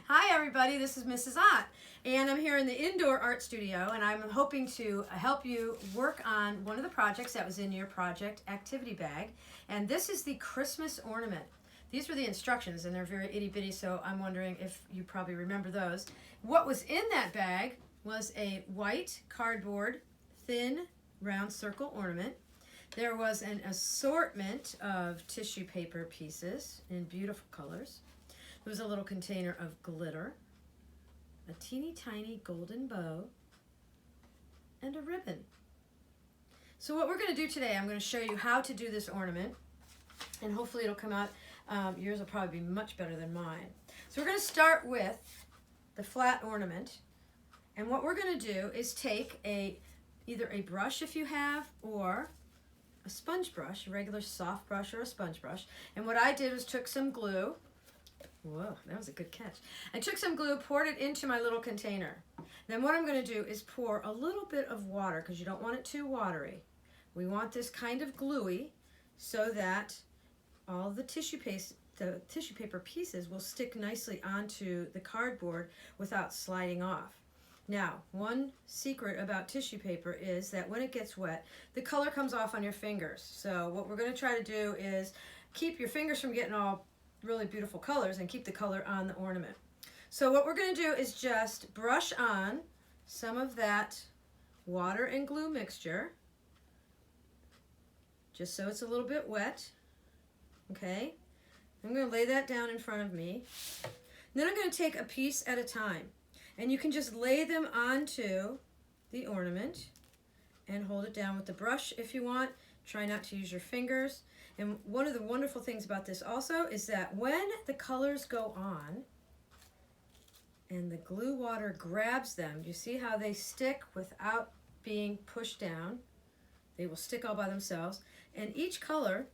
Hi everybody, this is Mrs. Ott, and I'm here in the indoor art studio, and I'm hoping to help you work on one of the projects that was in your project activity bag, and this is the Christmas ornament. These were the instructions, and they're very itty bitty, so I'm wondering if you probably remember those. What was in that bag was a white cardboard thin round circle ornament. There was an assortment of tissue paper pieces in beautiful colors. There was a little container of glitter, a teeny tiny golden bow, and a ribbon. So what we're going to do today, I'm going to show you how to do this ornament, and hopefully it'll come out. Yours will probably be much better than mine. So we're going to start with the flat ornament, and what we're going to do is take either a brush if you have, or a sponge brush, a regular soft brush or a sponge brush. And what I did was took some glue. Whoa, that was a good catch. I took some glue, poured it into my little container. Then what I'm going to do is pour a little bit of water, because you don't want it too watery. We want this kind of gluey so that all the tissue paper pieces will stick nicely onto the cardboard without sliding off. Now, one secret about tissue paper is that when it gets wet, the color comes off on your fingers. So what we're going to try to do is keep your fingers from getting all really beautiful colors and keep the color on the ornament. So what we're going to do is just brush on some of that water and glue mixture, just so it's a little bit wet. Okay, I'm going to lay that down in front of me. And then I'm going to take a piece at a time, and you can just lay them onto the ornament and hold it down with the brush if you want. Try not to use your fingers. And one of the wonderful things about this also is that when the colors go on and the glue water grabs them, you see how they stick without being pushed down? They will stick all by themselves. And each color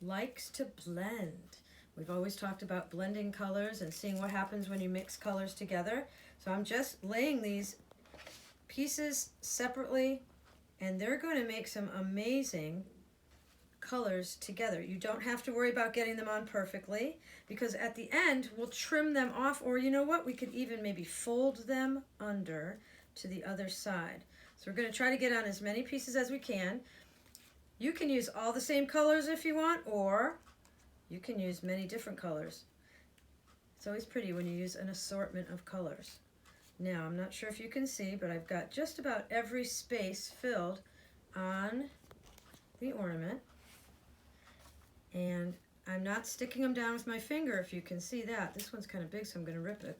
likes to blend. We've always talked about blending colors and seeing what happens when you mix colors together. So I'm just laying these pieces separately, and they're going to make some amazing colors together. You don't have to worry about getting them on perfectly, because at the end we'll trim them off, or you know what, we could even maybe fold them under to the other side. So we're going to try to get on as many pieces as we can. You can use all the same colors if you want, or you can use many different colors. It's always pretty when you use an assortment of colors. Now, I'm not sure if you can see, but I've got just about every space filled on the ornament. And I'm not sticking them down with my finger, if you can see that. This one's kind of big, so I'm going to rip it.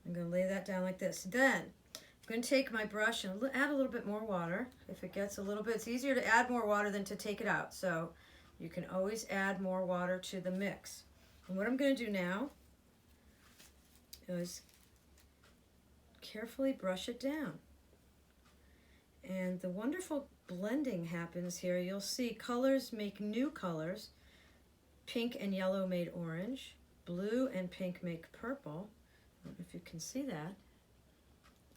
I'm going to lay that down like this. Then I'm going to take my brush and add a little bit more water. If it gets a little bit, it's easier to add more water than to take it out. So you can always add more water to the mix. And what I'm going to do now is carefully brush it down. And the wonderful blending happens here. You'll see colors make new colors. Pink and yellow made orange. Blue and pink make purple. I don't know if you can see that,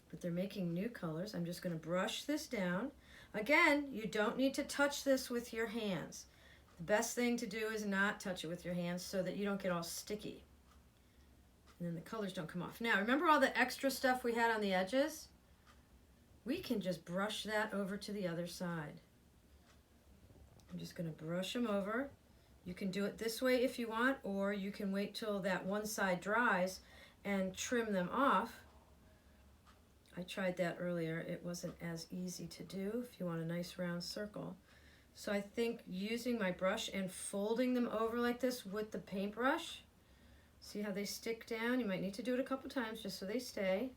but they're making new colors. I'm just going to brush this down. Again, you don't need to touch this with your hands. The best thing to do is not touch it with your hands so that you don't get all sticky. And then the colors don't come off. Now, remember all the extra stuff we had on the edges? We can just brush that over to the other side. I'm just going to brush them over. You can do it this way if you want, or you can wait till that one side dries and trim them off. I tried that earlier. It wasn't as easy to do if you want a nice round circle. So I think using my brush and folding them over like this with the paintbrush, see how they stick down? You might need to do it a couple times just so they stay.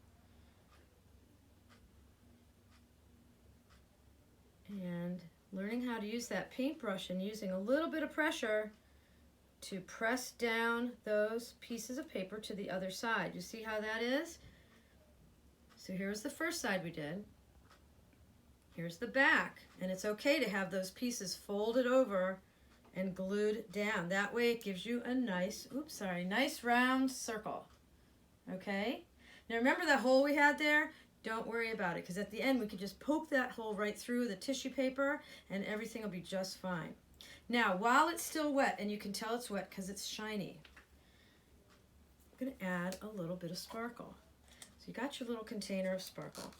And learning how to use that paintbrush and using a little bit of pressure to press down those pieces of paper to the other side. You see how that is? So here's the first side we did. Here's the back. And it's okay to have those pieces folded over and glued down. That way it gives you a nice, nice round circle. Okay? Now remember that hole we had there? Don't worry about it, because at the end we could just poke that hole right through the tissue paper and everything will be just fine. Now, while it's still wet, and you can tell it's wet because it's shiny, we're going to add a little bit of sparkle. So you got your little container of sparkle.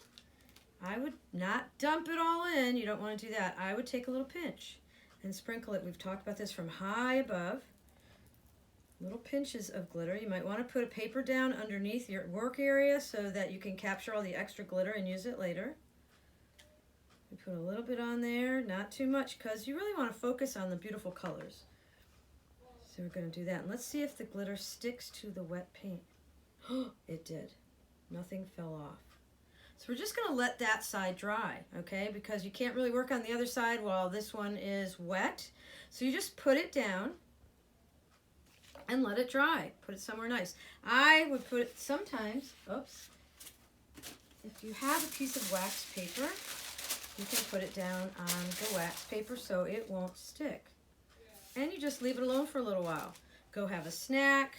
I would not dump it all in. You don't want to do that. I would take a little pinch and sprinkle it. We've talked about this from high above. Little pinches of glitter. You might want to put a paper down underneath your work area so that you can capture all the extra glitter and use it later. We put a little bit on there, not too much, because you really want to focus on the beautiful colors. So we're going to do that. And let's see if the glitter sticks to the wet paint. It did. Nothing fell off. So we're just going to let that side dry, okay? Because you can't really work on the other side while this one is wet. So you just put it down and let it dry. Put it somewhere nice. I would put it sometimes, oops, if you have a piece of wax paper, you can put it down on the wax paper so it won't stick. And you just leave it alone for a little while. Go have a snack,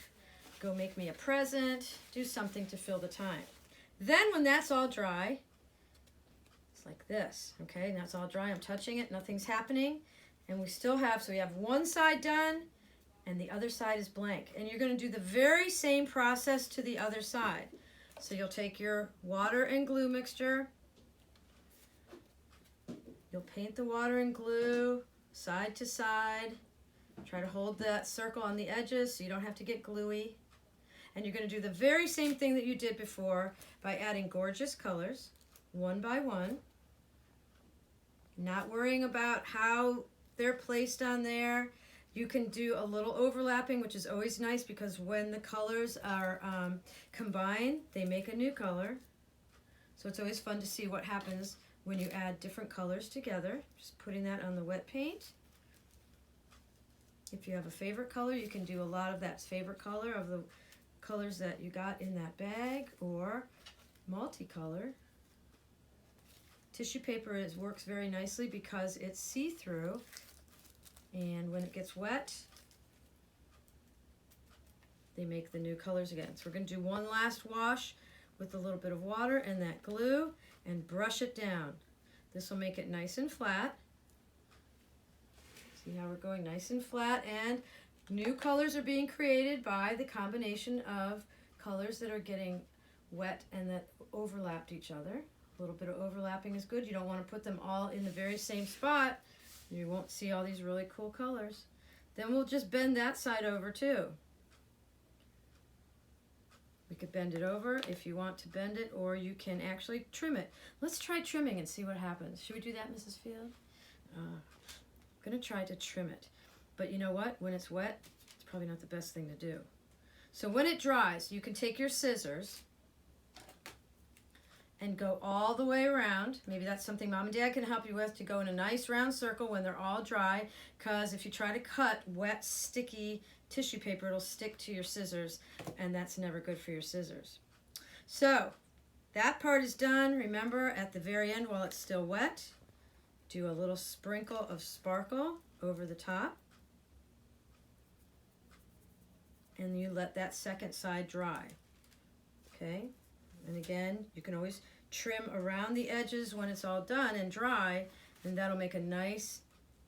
go make me a present, do something to fill the time. Then when that's all dry, it's like this, okay? Now it's all dry, I'm touching it, nothing's happening. And we still have, so we have one side done and the other side is blank. And you're gonna do the very same process to the other side. So you'll take your water and glue mixture, you'll paint the water and glue side to side. Try to hold that circle on the edges so you don't have to get gluey. And you're going to do the very same thing that you did before by adding gorgeous colors, one by one. Not worrying about how they're placed on there. You can do a little overlapping, which is always nice because when the colors are combined, they make a new color. So it's always fun to see what happens when you add different colors together. Just putting that on the wet paint. If you have a favorite color, you can do a lot of that favorite color of the colors that you got in that bag, or multicolor. Tissue paper works very nicely because it's see-through, and when it gets wet, they make the new colors again. So we're going to do one last wash with a little bit of water and that glue and brush it down. This will make it nice and flat. See how we're going nice and flat, and new colors are being created by the combination of colors that are getting wet and that overlapped each other. A little bit of overlapping is good. You don't want to put them all in the very same spot. You won't see all these really cool colors. Then we'll just bend that side over too. We could bend it over if you want to bend it, or you can actually trim it. Let's try trimming and see what happens. Should we do that, Mrs. Field? I'm going to try to trim it. But you know what? When it's wet, it's probably not the best thing to do. So when it dries, you can take your scissors and go all the way around. Maybe that's something Mom and Dad can help you with, to go in a nice round circle when they're all dry, because if you try to cut wet, sticky tissue paper, it'll stick to your scissors, and that's never good for your scissors. So that part is done. Remember, at the very end, while it's still wet, do a little sprinkle of sparkle over the top, and you let that second side dry. Okay, and again, you can always trim around the edges when it's all done and dry, and that'll make a nice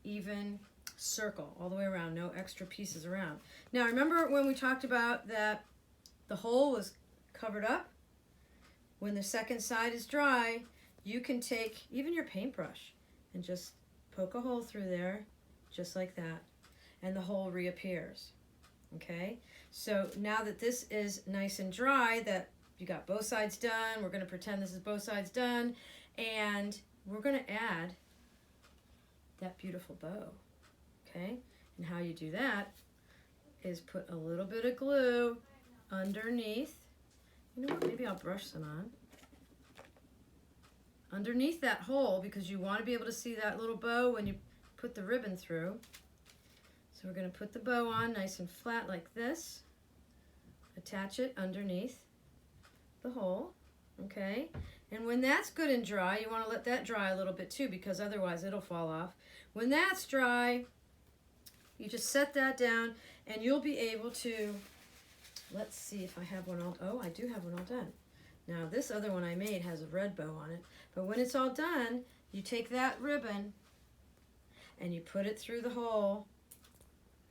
even circle all the way around, no extra pieces around. Now remember when we talked about that the hole was covered up? When the second side is dry, you can take even your paintbrush and just poke a hole through there, just like that, and the hole reappears. Okay, so now that this is nice and dry, that you got both sides done, we're going to pretend this is both sides done, and we're going to add that beautiful bow. Okay, and how you do that is put a little bit of glue underneath. You know what, maybe I'll brush some on. Underneath that hole, because you want to be able to see that little bow when you put the ribbon through. So we're going to put the bow on nice and flat like this. Attach it underneath the hole, okay? And when that's good and dry, you want to let that dry a little bit too, because otherwise it'll fall off. When that's dry, you just set that down, and you'll be able to, let's see if I have one all, oh, I do have one all done. Now this other one I made has a red bow on it, but when it's all done, you take that ribbon and you put it through the hole.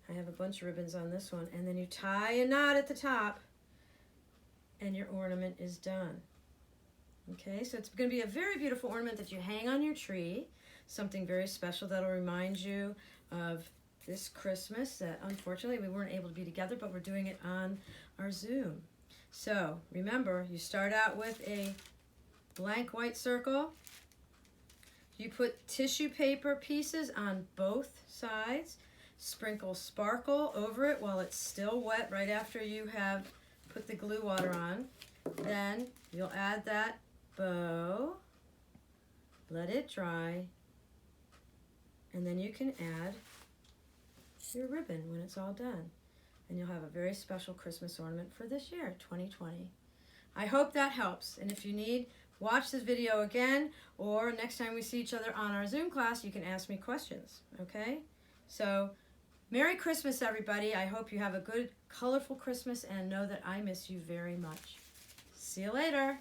I have a bunch of ribbons on this one, and then you tie a knot at the top and your ornament is done. Okay, so it's going to be a very beautiful ornament that you hang on your tree, something very special that'll remind you of this Christmas that unfortunately we weren't able to be together, but we're doing it on our Zoom. So remember, you start out with a blank white circle. You put tissue paper pieces on both sides. Sprinkle sparkle over it while it's still wet right after you have put the glue water on. Then you'll add that bow, let it dry, and then you can add your ribbon when it's all done. And you'll have a very special Christmas ornament for this year, 2020. I hope that helps. And if you need, watch this video again, or next time we see each other on our Zoom class, you can ask me questions, okay? So, Merry Christmas, everybody. I hope you have a good, colorful Christmas and know that I miss you very much. See you later.